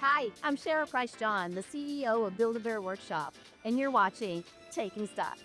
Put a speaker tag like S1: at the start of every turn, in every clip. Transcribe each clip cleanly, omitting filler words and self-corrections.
S1: Hi, I'm Shara Price John, the CEO of Build-A-Bear Workshop, and you're watching Taking Stock.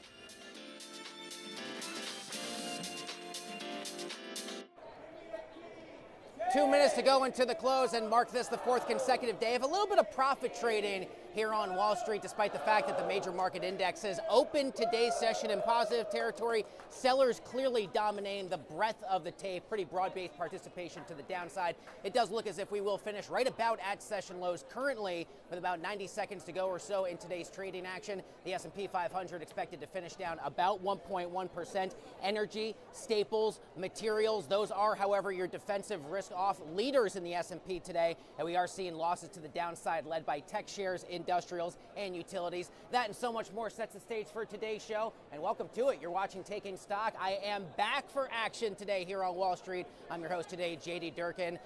S2: 2 minutes to go into the close and mark this the fourth consecutive day of a little bit of profit trading here on Wall Street, despite the fact that the major market indexes opened today's session in positive territory. Sellers clearly dominating the breadth of the tape, pretty broad-based participation to the downside. It does look as if we will finish right about at session lows currently, with about 90 seconds to go or so in today's trading action. The S&P 500 expected to finish down about 1.1%. Energy, staples, materials, those are, however, your defensive risk-off leaders in the S&P today, and we are seeing losses to the downside led by tech shares, industrials, and utilities. That and so much more sets the stage for today's show, and welcome to it. You're watching Taking Stock. I am back for action today here on Wall Street. I'm your host today, JD Durkin.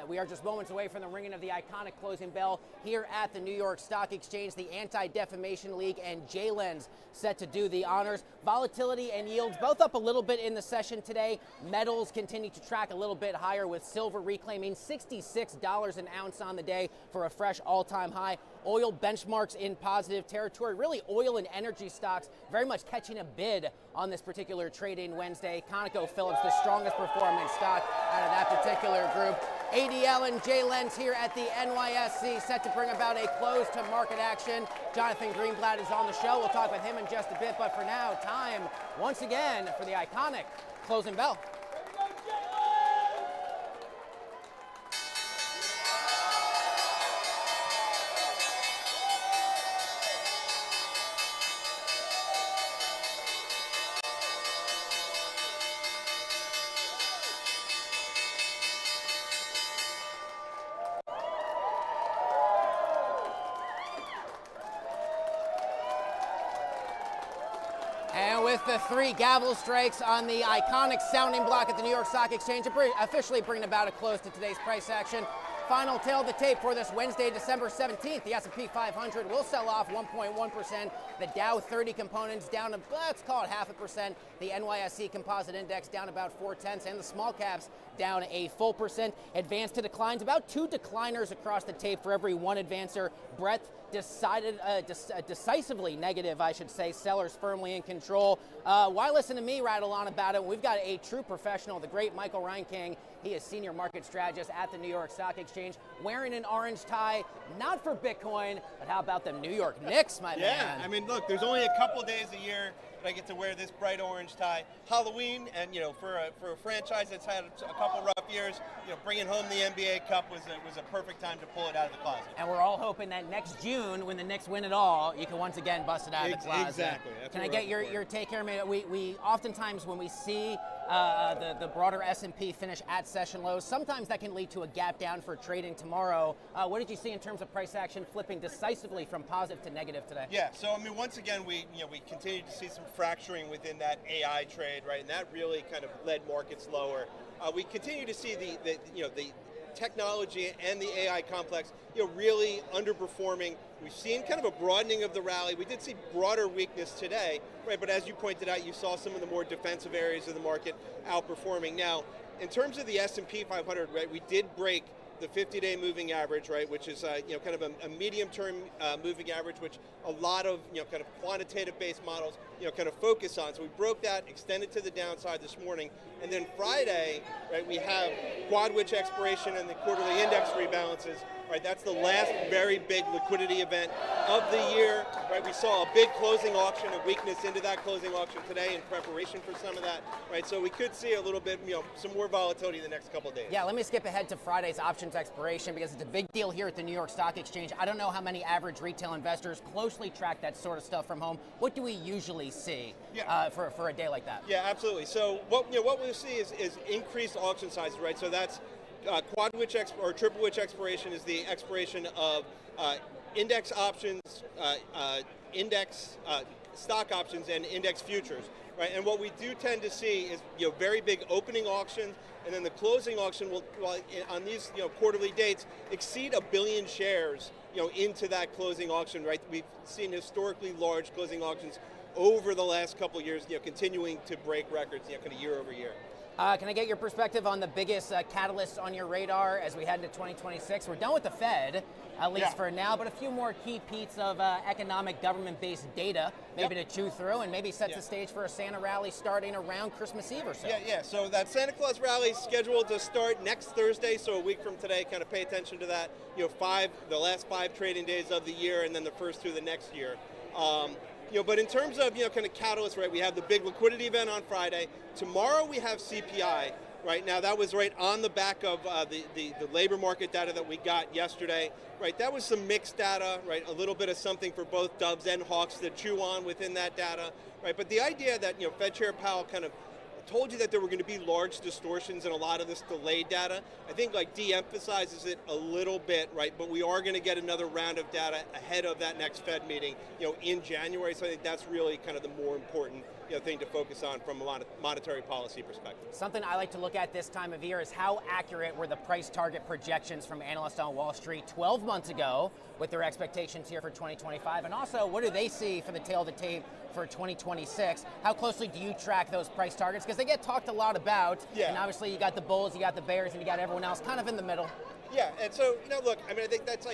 S2: We are just moments away from the ringing of the iconic closing bell here at the New York Stock Exchange. The Anti-Defamation League and J-Lens set to do the honors. Volatility and yields both up a little bit in the session today. Metals continue to track a little bit higher, with silver reclaiming $66 an ounce on the day for a fresh all-time high. Oil benchmarks in positive territory. Really, oil and energy stocks very much catching a bid on this particular trading Wednesday. ConocoPhillips, the strongest performing stock out of that particular group. ADL and J-Lens here at the NYSE, set to bring about a close to market action. Jonathan Greenblatt is on the show. We'll talk with him in just a bit, but for now, time once again for the iconic closing bell. And with the three gavel strikes on the iconic sounding block at the New York Stock Exchange, officially bringing about a close to today's price action. Final tail of the tape for this Wednesday, December 17th. The S&P 500 will sell off 1.1%. The Dow 30 components down, let's call it 0.5%. The NYSE Composite Index down about 0.4, and the small caps down a full percent. Advance to declines, about two decliners across the tape for every one advancer. Breadth decisively negative, I should say. Sellers firmly in control. Why listen to me rattle on about it? We've got a true professional, the great Michael Reinking. He is senior market strategist at the New York Stock Exchange, wearing an orange tie, not for Bitcoin, but how about the New York Knicks, my man?
S3: Yeah, I mean, look, there's only a couple days a year that I get to wear this bright orange tie. Halloween, and for a franchise that's had a couple rough years, bringing home the NBA Cup was a perfect time to pull it out of the closet.
S2: And we're all hoping that next June, when the Knicks win it all, you can once again bust it out of the closet.
S3: Exactly.
S2: Can I get your take here? We oftentimes, when we see the broader S&P finish at session lows, sometimes that can lead to a gap down for trading tomorrow. What did you see in terms of price action flipping decisively from positive to negative today?
S3: Yeah, so I mean, once again, we continue to see some fracturing within that AI trade, right, and that really kind of led markets lower. We continue to see the technology and the AI complex, really underperforming. We've seen kind of a broadening of the rally. We did see broader weakness today, right? But as you pointed out, you saw some of the more defensive areas of the market outperforming. Now, in terms of the S&P 500, right, we did break the 50-day moving average, right, which is kind of a medium-term moving average, which a lot of kind of quantitative-based models kind of focus on. So we broke that, extended to the downside this morning, and then Friday, right, we have quad witch expiration and the quarterly index rebalances. Right, that's the last very big liquidity event of the year. Right, we saw a big closing auction, a weakness into that closing auction today in preparation for some of that. Right, so we could see a little bit, some more volatility in the next couple of days.
S2: Yeah, let me skip ahead to Friday's options expiration because it's a big deal here at the New York Stock Exchange. I don't know how many average retail investors closely track that sort of stuff from home. What do we usually see for a day like that?
S3: Yeah, absolutely. So what we'll see is increased auction sizes, right? So that's quad witch or triple witch expiration is the expiration of index options, index stock options, and index futures, right? And what we do tend to see is very big opening auctions, and then the closing auction will on these quarterly dates exceed 1 billion shares into that closing auction, right? We've seen historically large closing auctions over the last couple of years, continuing to break records, kind of year over year.
S2: Can I get your perspective on the biggest catalysts on your radar as we head into 2026? We're done with the Fed, at least for now, but a few more key pieces of economic government-based data maybe to chew through, and maybe sets the stage for a Santa rally starting around Christmas Eve or so.
S3: Yeah. So that Santa Claus rally is scheduled to start next Thursday, so a week from today. Kind of pay attention to that. The last 5 trading days of the year, and then the first 2 of the next year. But in terms of kind of catalysts, right? We have the big liquidity event on Friday. Tomorrow we have CPI. Right now, that was right on the back of the labor market data that we got yesterday. Right, that was some mixed data. Right, a little bit of something for both Doves and Hawks to chew on within that data. Right, but the idea that Fed Chair Powell kind of told you that there were going to be large distortions in a lot of this delayed data, I think de-emphasizes it a little bit, right? But we are going to get another round of data ahead of that next Fed meeting, in January. So I think that's really kind of the more important thing to focus on from a monetary policy perspective.
S2: Something I like to look at this time of year is how accurate were the price target projections from analysts on Wall Street 12 months ago with their expectations here for 2025, and also what do they see for the tail of the tape for 2026? How closely do you track those price targets? Because they get talked a lot about, and obviously you got the bulls, you got the bears, and you got everyone else kind of in the middle.
S3: Yeah, and so, look, I mean, I think that's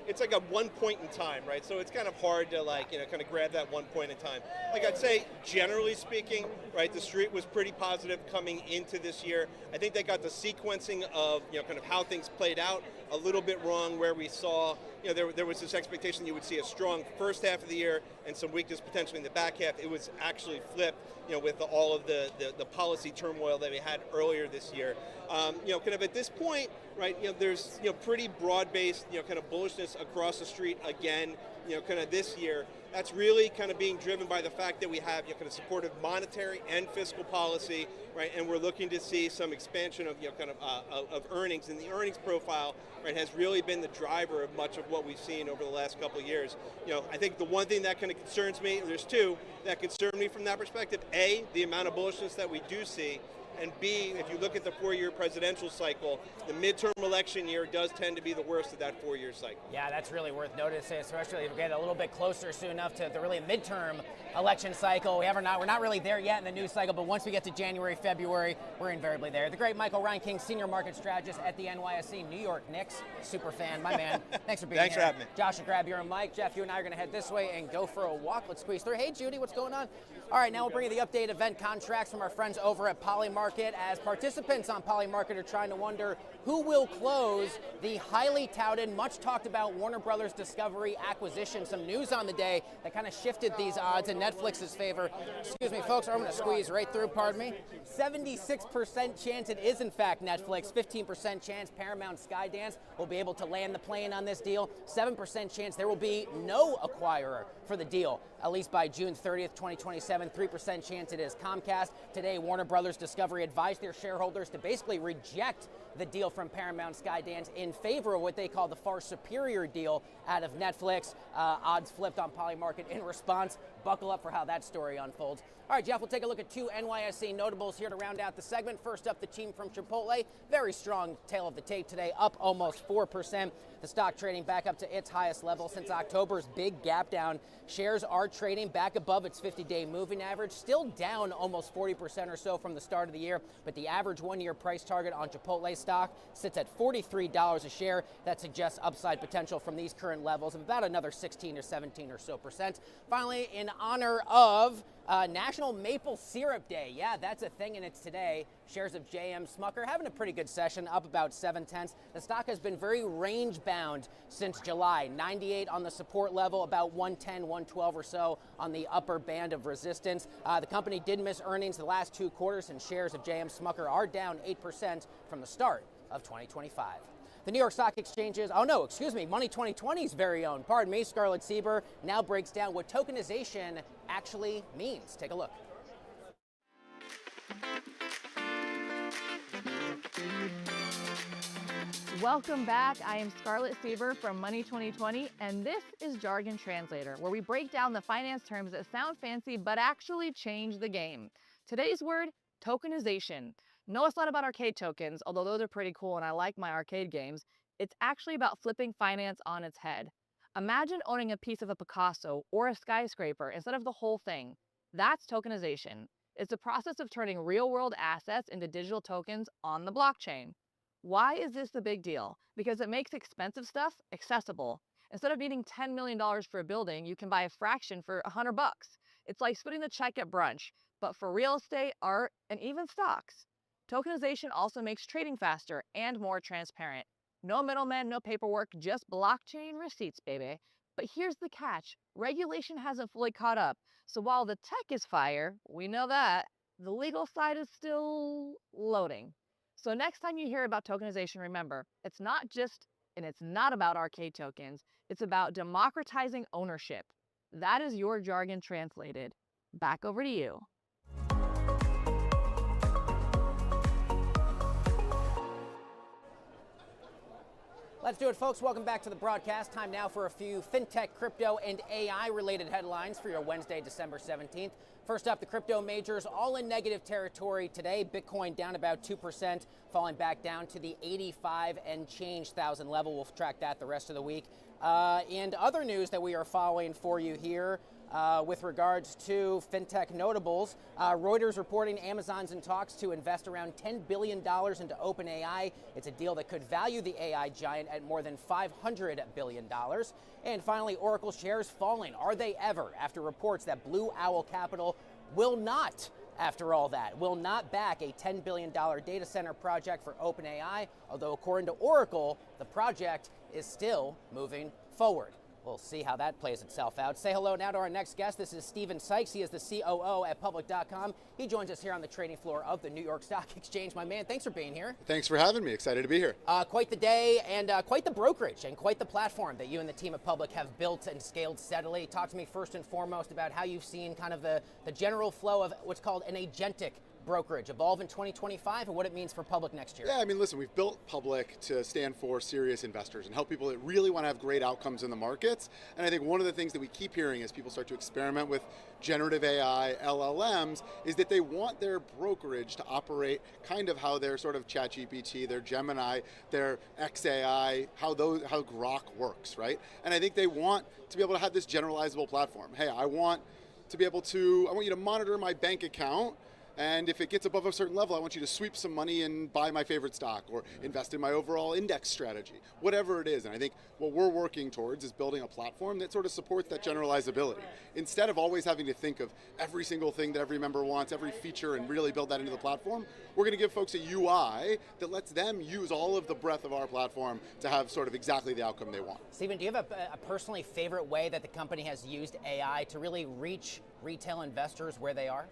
S3: it's like a one point in time, right? So it's kind of hard to kind of grab that one point in time. Like I'd say, generally speaking, right, the street was pretty positive coming into this year. I think they got the sequencing of, kind of how things played out a little bit wrong, where we saw, there was this expectation you would see a strong first half of the year and some weakness potentially in the back half. It was actually flipped, with all of the policy turmoil that we had earlier this year. Kind of at this point, right, there's, pretty broad-based, kind of bullishness across the street again, kind of this year. That's really kind of being driven by the fact that we have kind of supportive monetary and fiscal policy, right? And we're looking to see some expansion of of earnings, and the earnings profile, right, has really been the driver of much of what we've seen over the last couple of years. I think the one thing that kind of concerns me, there's 2 that concern me from that perspective. A, the amount of bullishness that we do see. And B, if you look at the 4-year presidential cycle, the midterm election year does tend to be the worst of that 4-year cycle.
S2: Yeah, that's really worth noticing, especially if we get a little bit closer soon enough to the really midterm election cycle. We're not really there yet in the news cycle, but once we get to January, February, we're invariably there. The great Michael Reinking, Senior Market Strategist at the NYSE New York Knicks. Super fan, my man. Thanks for being here.
S3: Thanks for having me.
S2: Josh, grab your mic. Jeff, you and I are going to head this way and go for a walk. Let's squeeze through. Hey, Judy, what's going on? All right, now we'll bring you the updated event contracts from our friends over at Polymarket, as participants on Polymarket are trying to wonder who will close the highly touted, much talked about Warner Brothers Discovery acquisition. Some news on the day that kind of shifted these odds in Netflix's favor. Excuse me, folks, I'm going to squeeze right through, pardon me. 76% chance it is in fact Netflix, 15% chance Paramount Skydance will be able to land the plane on this deal, 7% chance there will be no acquirer for the deal, at least by June 30th, 2027, 3% chance it is Comcast. Today, Warner Brothers Discovery advised their shareholders to basically reject the deal from Paramount Skydance in favor of what they call the far superior deal out of Netflix. Odds flipped on Polymarket in response. Buckle up for how that story unfolds. All right, Jeff, we'll take a look at 2 NYSE notables here to round out the segment. First up, the team from Chipotle. Very strong tail of the tape today, up almost 4%. The stock trading back up to its highest level since October's big gap down. Shares are trading back above its 50-day moving average, still down almost 40% or so from the start of the year, but the average 1-year price target on Chipotle stock sits at $43 a share. That suggests upside potential from these current levels of about another 16 or 17 or so percent. Finally, in honor of National Maple Syrup Day. Yeah, that's a thing, and it's today. Shares of J.M. Smucker having a pretty good session, up about 0.7. The stock has been very range-bound since July. 98 on the support level, about 110, 112 or so on the upper band of resistance. The company did miss earnings the last 2 quarters, and shares of J.M. Smucker are down 8% from the start of 2025. The New York Stock Exchange's, Money 2020's very own, Scarlett Sieber, now breaks down what tokenization actually means. Take a look.
S4: Welcome back. I am Scarlett Sieber from Money 2020, and this is Jargon Translator, where we break down the finance terms that sound fancy but actually change the game. Today's word, tokenization. No, it's not about arcade tokens, although those are pretty cool and I like my arcade games. It's actually about flipping finance on its head. Imagine owning a piece of a Picasso or a skyscraper instead of the whole thing. That's tokenization. It's a process of turning real-world assets into digital tokens on the blockchain. Why is this a big deal? Because it makes expensive stuff accessible. Instead of needing $10 million for a building, you can buy a fraction for $100. It's like splitting the check at brunch, but for real estate, art, and even stocks. Tokenization also makes trading faster and more transparent. No middlemen, no paperwork, just blockchain receipts, baby. But here's the catch. Regulation hasn't fully caught up. So while the tech is fire, we know that, the legal side is still loading. So next time you hear about tokenization, remember, it's not about arcade tokens. It's about democratizing ownership. That is your jargon translated. Back over to you.
S2: Let's do it, folks. Welcome back to the broadcast. Time now for a few fintech, crypto, and AI-related headlines for your Wednesday, December 17th. First up, the crypto majors all in negative territory today. Bitcoin down about 2%, falling back down to the 85 and change thousand level. We'll track that the rest of the week. And other news that we are following for you here with regards to fintech notables, Reuters reporting Amazon's in talks to invest around $10 billion into OpenAI. It's a deal that could value the AI giant at more than $500 billion. And finally, Oracle shares falling. Are they ever? After reports that Blue Owl Capital will not, after all that, will not back a $10 billion data center project for OpenAI, although according to Oracle, the project is still moving forward. We'll see how that plays itself out. Say hello now to our next guest. This is Stephen Sykes. He is the COO at Public.com. He joins us here on the trading floor of the New York Stock Exchange. My man, thanks for being here.
S5: Thanks for having me. Excited to be here.
S2: Quite the day and quite the brokerage and quite the platform that you and the team at Public have built and scaled steadily. Talk to me first and foremost about how you've seen kind of the general flow of what's called an agentic brokerage evolve in 2025 and what it means for Public next year.
S5: Yeah, I mean, listen, we've built Public to stand for serious investors and help people that really want to have great outcomes in the markets. And I think one of the things that we keep hearing as people start to experiment with generative AI, LLMs, is that they want their brokerage to operate kind of how their sort of ChatGPT, their Gemini, their XAI, how Grok works, right? And I think they want to be able to have this generalizable platform. Hey, I want you to monitor my bank account, and if it gets above a certain level, I want you to sweep some money and buy my favorite stock or invest in my overall index strategy, whatever it is. And I think what we're working towards is building a platform that sort of supports that generalizability. Instead of always having to think of every single thing that every member wants, every feature, and really build that into the platform, we're going to give folks a UI that lets them use all of the breadth of our platform to have sort of exactly the outcome they want.
S2: Stephen, do you have a personally favorite way that the company has used AI to really reach retail investors where they are?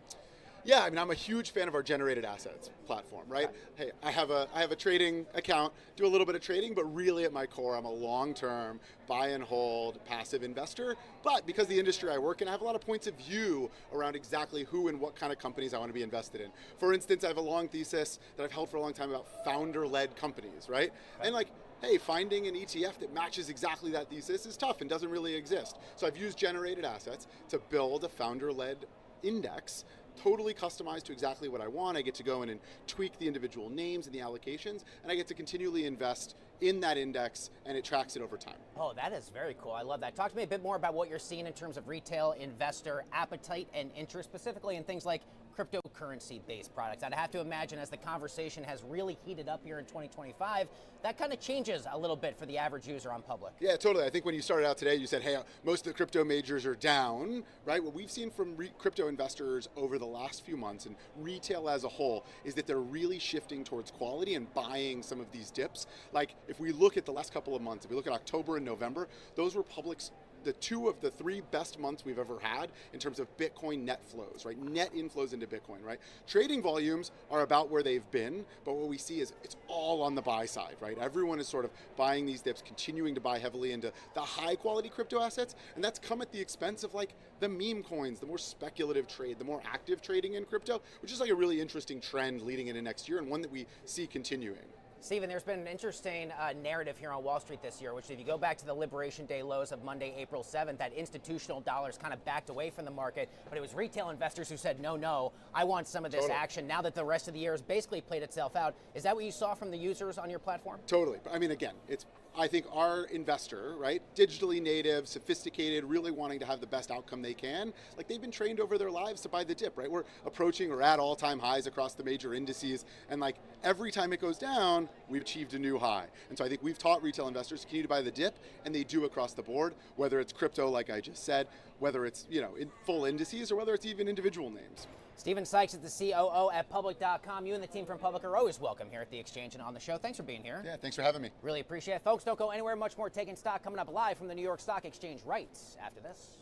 S5: Yeah, I mean, I'm a huge fan of our generated assets platform, right? Hey, I have a trading account, do a little bit of trading, but really at my core, I'm a long-term buy and hold passive investor. But because the industry I work in, I have a lot of points of view around exactly who and what kind of companies I want to be invested in. For instance, I have a long thesis that I've held for a long time about founder-led companies, right? And hey, finding an ETF that matches exactly that thesis is tough and doesn't really exist. So I've used generated assets to build a founder-led index, totally customized to exactly what I want. I get to go in and tweak the individual names and the allocations, and I get to continually invest in that index, and it tracks it over time.
S2: Oh, that is very cool. I love that. Talk to me a bit more about what you're seeing in terms of retail investor appetite and interest, specifically in things like cryptocurrency-based products. I'd have to imagine as the conversation has really heated up here in 2025, that kind of changes a little bit for the average user on Public.
S5: Yeah, totally. I think when you started out today, you said, hey, most of the crypto majors are down, right? What we've seen from crypto investors over the last few months and retail as a whole is that they're really shifting towards quality and buying some of these dips. Like if we look at the last couple of months, if we look at October and November, those were Public's the two of the three best months we've ever had in terms of Bitcoin net flows, right? Net inflows into Bitcoin, right? Trading volumes are about where they've been, but what we see is it's all on the buy side, right? Everyone is sort of buying these dips, continuing to buy heavily into the high quality crypto assets, and that's come at the expense of the meme coins, the more speculative trade, the more active trading in crypto, which is a really interesting trend leading into next year and one that we see continuing.
S2: Stephen, there's been an interesting narrative here on Wall Street this year, which if you go back to the Liberation Day lows of Monday, April 7th, that institutional dollars kind of backed away from the market, but it was retail investors who said, no, I want some of this action. Now that the rest of the year has basically played itself out, is that what you saw from the users on your platform?
S5: Totally. I mean, again, I think our investor, right, digitally native, sophisticated, really wanting to have the best outcome they can, like they've been trained over their lives to buy the dip, right? We're approaching or at all-time highs across the major indices, and like every time it goes down, we've achieved a new high. And so I think we've taught retail investors to continue to buy the dip, and they do across the board, whether it's crypto, like I just said, whether it's, you know, in full indices, or whether it's even individual names.
S2: Stephen Sykes is the COO at Public.com. You and the team from Public are always welcome here at the Exchange and on the show. Thanks for being here.
S5: Yeah, thanks for having me.
S2: Really appreciate it. Folks, don't go anywhere. Much more Taking Stock coming up live from the New York Stock Exchange right after this.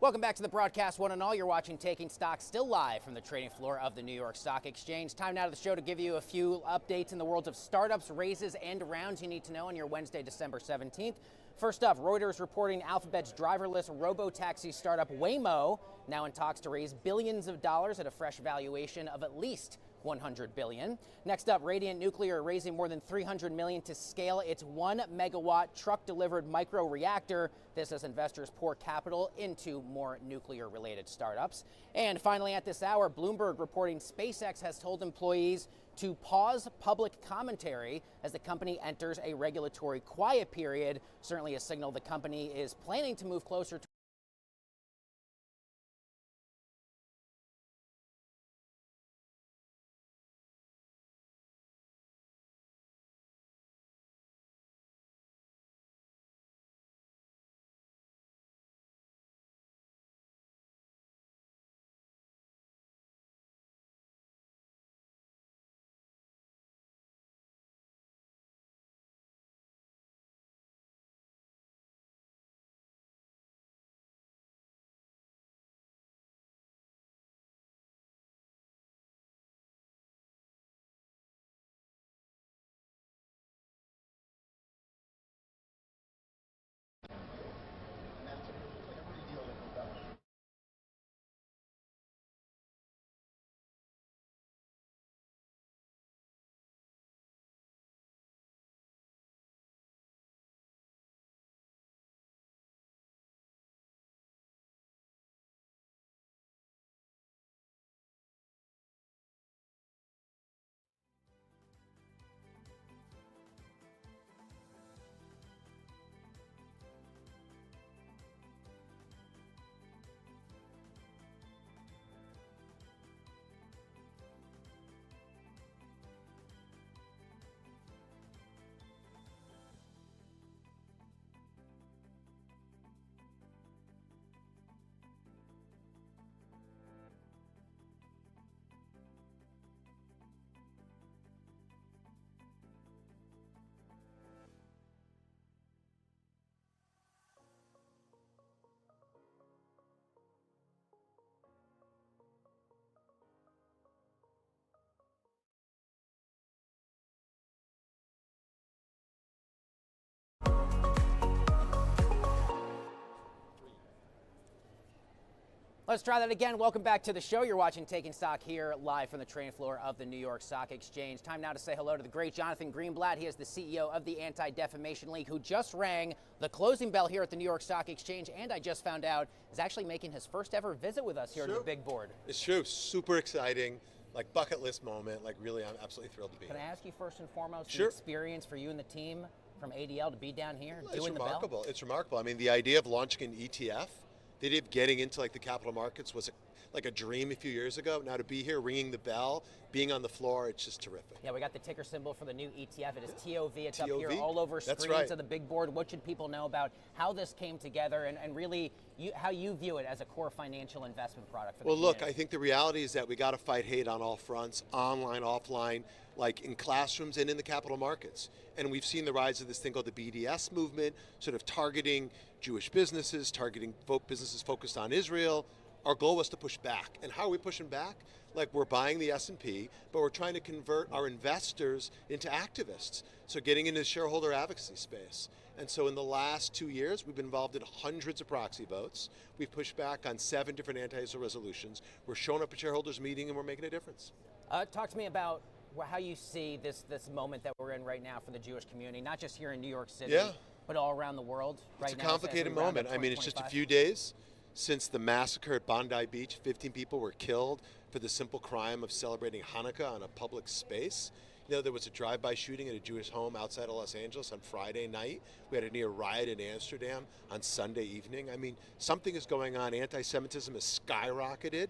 S2: Welcome back to the broadcast, one and all. You're watching Taking Stock, still live from the trading floor of the New York Stock Exchange. Time now to the show to give you a few updates in the world of startups, raises, and rounds you need to know on your Wednesday, December 17th. First up, Reuters reporting Alphabet's driverless robo-taxi startup Waymo now in talks to raise billions of dollars at a fresh valuation of at least $100 billion. Next up, Radiant Nuclear raising more than $300 million to scale its 1 megawatt truck-delivered microreactor. This as investors pour capital into more nuclear-related startups. And finally, at this hour, Bloomberg reporting SpaceX has told employees to pause public commentary as the company enters a regulatory quiet period. Certainly a signal the company is planning to move closer to Let's try that again. Welcome back to the show. You're watching Taking Stock here live from the train floor of the New York Stock Exchange. Time now to say hello to the great Jonathan Greenblatt. He is the CEO of the Anti-Defamation League, who just rang the closing bell here at the New York Stock Exchange, and I just found out is actually making his first ever visit with us here to the big board.
S6: It's true. Super exciting. Like bucket list moment. Like really, I'm absolutely thrilled to be
S2: Can I
S6: here.
S2: ask you first and foremost
S6: Sure.
S2: the experience for you and the team from ADL to be down here
S6: It's
S2: doing the bell?
S6: remarkable. It's remarkable. I mean, the idea of launching an ETF, the idea of getting into like the capital markets was like a dream a few years ago. Now to be here, ringing the bell, being on the floor, it's just terrific.
S2: Yeah, we got the ticker symbol for the new ETF. It is TOV. It's up here
S6: TOV?
S2: all over
S6: That's
S2: screens
S6: right.
S2: of the big board. What should people know about how this came together and really how you view it as a core financial investment product for the
S6: Well, look, I
S2: community?
S6: think the reality is that we got to fight hate on all fronts, online, offline, like in classrooms and in the capital markets. And we've seen the rise of this thing called the BDS movement, sort of targeting Jewish businesses, targeting businesses focused on Israel. Our goal was to push back. And how are we pushing back? Like we're buying the S&P, but we're trying to convert our investors into activists. So getting into the shareholder advocacy space. And so in the last 2 years, we've been involved in hundreds of proxy votes. We've pushed back on 7 different anti-Israel resolutions. We're showing up at shareholders meeting and we're making a difference.
S2: Talk to me about how you see this moment that we're in right now for the Jewish community, not just here in New York City,
S6: Yeah.
S2: but all around the world right
S6: It's
S2: now.
S6: a complicated
S2: as we round up
S6: moment. I mean, it's just a
S2: 2025.
S6: few days since the massacre at Bondi Beach. 15 people were killed for the simple crime of celebrating Hanukkah on a public space. You know, there was a drive-by shooting at a Jewish home outside of Los Angeles on Friday night. We had a near riot in Amsterdam on Sunday evening. I mean, something is going on. Anti-Semitism has skyrocketed.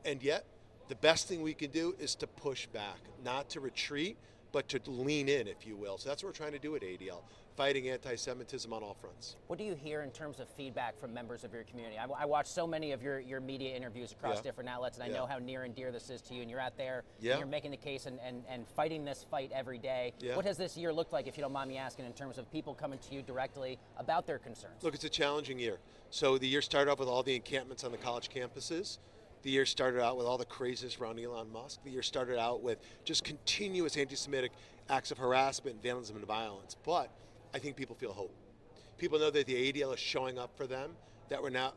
S6: And yet, the best thing we can do is to push back, not to retreat, but to lean in, if you will. So that's what we're trying to do at ADL, fighting anti-Semitism on all fronts.
S2: What do you hear in terms of feedback from members of your community? I watch so many of your media interviews across
S6: Yeah.
S2: different outlets, and I
S6: Yeah.
S2: know how near and dear this is to you, and you're out there,
S6: Yeah.
S2: and you're making the case and fighting this fight every day.
S6: Yeah.
S2: What has this year looked like, if you don't mind me asking, in terms of people coming to you directly about their concerns?
S6: Look, it's a challenging year. So the year started off with all the encampments on the college campuses. The year started out with all the craziness around Elon Musk. The year started out with just continuous anti-Semitic acts of harassment, vandalism, and violence. But I think people feel hope. People know that the ADL is showing up for them, that we're not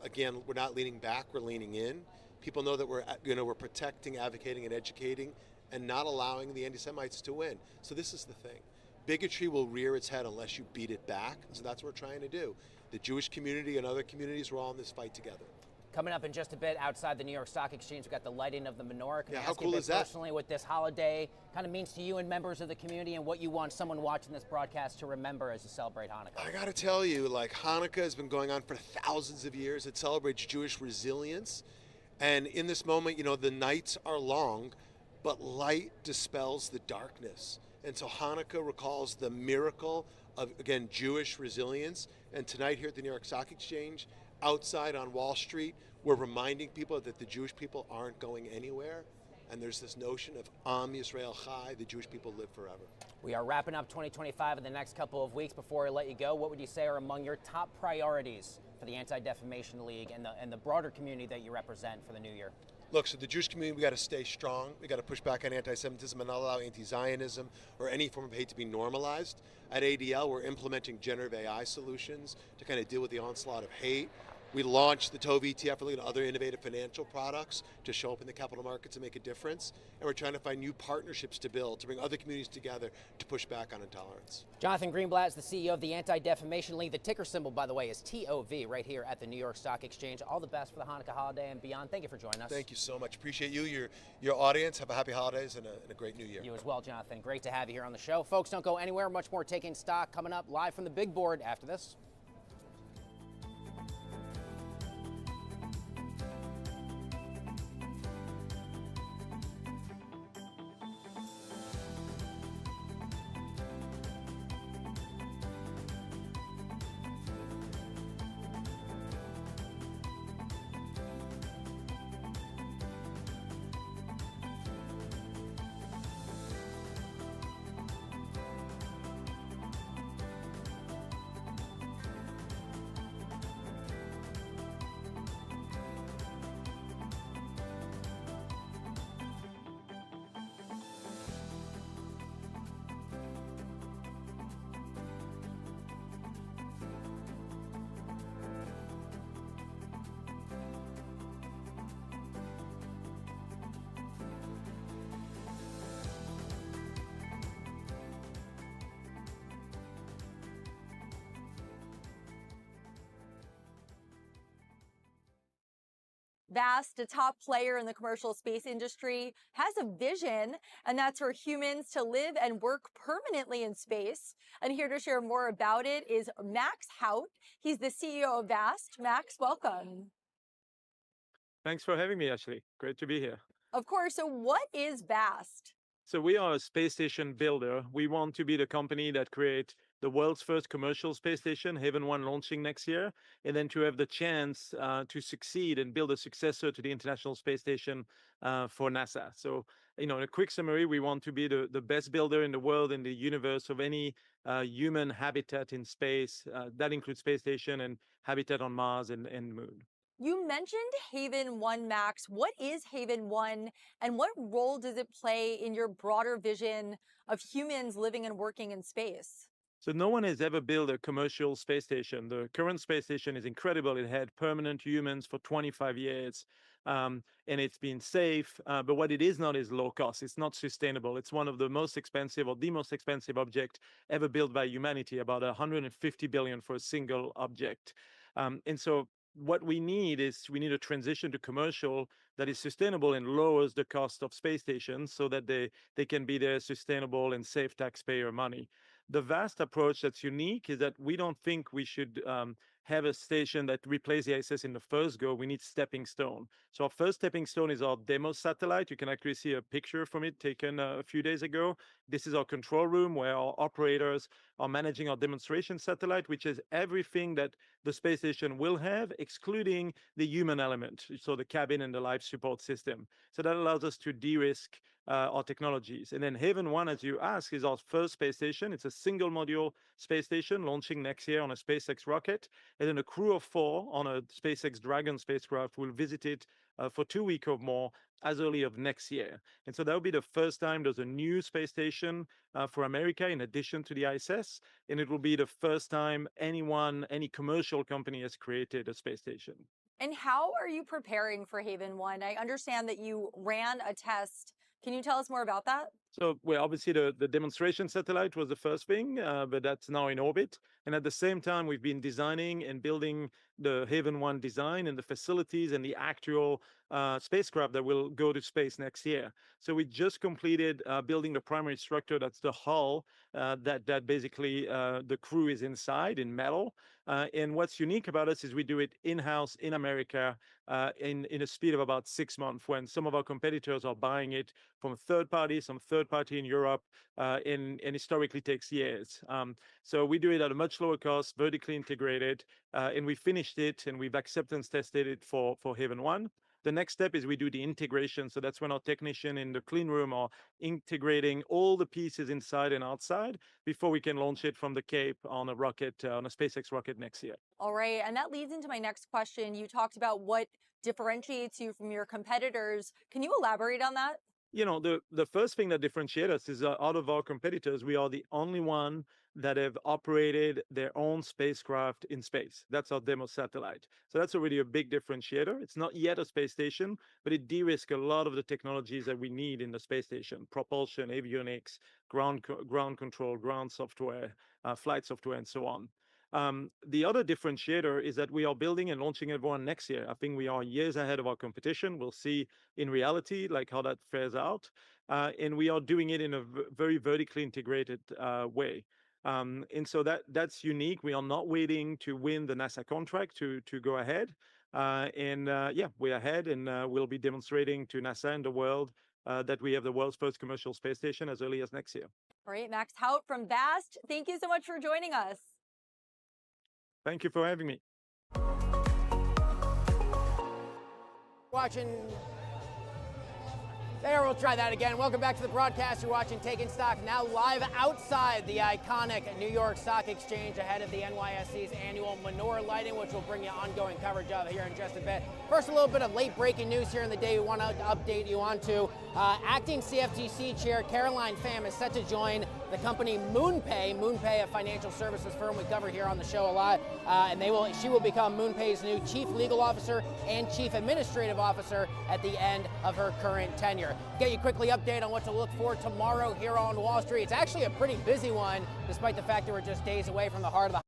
S6: leaning back, we're leaning in. People know that we're protecting, advocating, and educating, and not allowing the anti-Semites to win. So this is the thing. Bigotry will rear its head unless you beat it back. So that's what we're trying to do. The Jewish community and other communities, we're all in this fight together.
S2: Coming up in just a bit outside the New York Stock Exchange, we've got the lighting of the menorah. Can
S6: Yeah,
S2: I
S6: how
S2: ask
S6: cool
S2: you a bit
S6: is that?
S2: personally what this holiday kind of means to you and members of the community, and what you want someone watching this broadcast to remember as you celebrate Hanukkah?
S6: I gotta tell you, like Hanukkah has been going on for thousands of years. It celebrates Jewish resilience. And in this moment, you know, the nights are long, but light dispels the darkness. And so Hanukkah recalls the miracle of, again, Jewish resilience. And tonight here at the New York Stock Exchange, outside on Wall Street, we're reminding people that the Jewish people aren't going anywhere. And there's this notion of Am Yisrael Chai, the Jewish people live forever.
S2: We are wrapping up 2025 in the next couple of weeks. Before I let you go, what would you say are among your top priorities for the Anti-Defamation League and the broader community that you represent for the new year?
S6: Look, so the Jewish community, we got to stay strong. We got to push back on anti-Semitism and not allow anti-Zionism or any form of hate to be normalized. At ADL, we're implementing generative AI solutions to kind of deal with the onslaught of hate. We launched the TOV ETF, we're looking at other innovative financial products to show up in the capital markets and make a difference. And we're trying to find new partnerships to build, to bring other communities together to push back on intolerance.
S2: Jonathan Greenblatt is the CEO of the Anti-Defamation League. The ticker symbol, by the way, is TOV right here at the New York Stock Exchange. All the best for the Hanukkah holiday and beyond. Thank you for joining us.
S6: Thank you so much. Appreciate you, your audience. Have a happy holidays and a great new year.
S2: You as well, Jonathan. Great to have you here on the show. Folks, don't go anywhere. Much more Taking Stock coming up live from the big board after this.
S7: Vast, a top player in the commercial space industry, has a vision, and that's for humans to live and work permanently in space. And here to share more about it is Max Haut. He's the CEO of Vast. Max, welcome.
S8: Thanks for having me, Ashley. Great to be here.
S7: Of course. So what is Vast?
S8: So we are a space station builder. We want to be the company that creates the world's first commercial space station, Haven 1 launching next year, and then to have the chance to succeed and build a successor to the International Space Station for NASA. So, in a quick summary, we want to be the best builder in the world, in the universe, of any human habitat in space. That includes space station and habitat on Mars and Moon.
S7: You mentioned Haven 1, Max. What is Haven 1, and what role does it play in your broader vision of humans living and working in space?
S8: So no one has ever built a commercial space station. The current space station is incredible. It had permanent humans for 25 years, and it's been safe. But what it is not is low cost. It's not sustainable. It's one of the most expensive, or the most expensive object ever built by humanity, about $150 billion for a single object. And so what we need a transition to commercial that is sustainable and lowers the cost of space stations so that they can be there, sustainable and save taxpayer money. The Vast approach that's unique is that we don't think we should have a station that replaces the ISS in the first go. We need stepping stone. So our first stepping stone is our demo satellite. You can actually see a picture from it taken a few days ago. This is our control room where our operators are managing our demonstration satellite, which is everything that the space station will have, excluding the human element, so the cabin and the life support system. So that allows us to de-risk our technologies. And then Haven 1, as you ask, is our first space station. It's a single module space station launching next year on a SpaceX rocket. And then a crew of 4 on a SpaceX Dragon spacecraft will visit it for 2 weeks or more as early of next year. And so that will be the first time there's a new space station for America in addition to the ISS. And it will be the first time any commercial company has created a space station.
S7: And how are you preparing for Haven 1? I understand that you ran a test. Can you tell us more about that?
S8: So, well, obviously the demonstration satellite was the first thing, but that's now in orbit. And at the same time, we've been designing and building the Haven 1 design and the facilities and the actual spacecraft that will go to space next year. So we just completed building the primary structure. That's the hull that basically the crew is inside in metal. And what's unique about us is we do it in-house in America in a speed of about 6 months, when some of our competitors are buying it from third party, some third party in Europe, and historically takes years. So we do it at a much lower cost, vertically integrated, and we finished it and we've acceptance tested it for Haven 1. The next step is we do the integration. So that's when our technician in the clean room are integrating all the pieces inside and outside before we can launch it from the Cape on a rocket, on a SpaceX rocket next year.
S7: All right. And that leads into my next question. You talked about what differentiates you from your competitors. Can you elaborate on that?
S8: The first thing that differentiates us is out of our competitors, we are the only one that have operated their own spacecraft in space. That's our demo satellite. So that's already a big differentiator. It's not yet a space station, but it de-risks a lot of the technologies that we need in the space station: propulsion, avionics, ground control, ground software, flight software, and so on. The other differentiator is that we are building and launching everyone next year. I think we are years ahead of our competition. We'll see in reality like how that fares out. And we are doing it in a very vertically integrated way. And so that's unique. We are not waiting to win the NASA contract to go ahead. We're ahead, and we'll be demonstrating to NASA and the world that we have the world's first commercial space station as early as next year.
S7: All right, Max Haut from Vast, thank you so much for joining us.
S8: Thank you for having me.
S2: Watching. There, we'll try that again. Welcome back to the broadcast. You're watching Taking Stock, now live outside the iconic New York Stock Exchange ahead of the NYSE's annual menorah lighting, which we'll bring you ongoing coverage of here in just a bit. First, a little bit of late breaking news here in the day we want to update you on to. Acting CFTC Chair Caroline Pham is set to join the company MoonPay. MoonPay, a financial services firm we cover here on the show a lot, and she will become MoonPay's new Chief Legal Officer and Chief Administrative Officer at the end of her current tenure. Get you quickly update on what to look for tomorrow here on Wall Street. It's actually a pretty busy one, despite the fact that we're just days away from the heart of the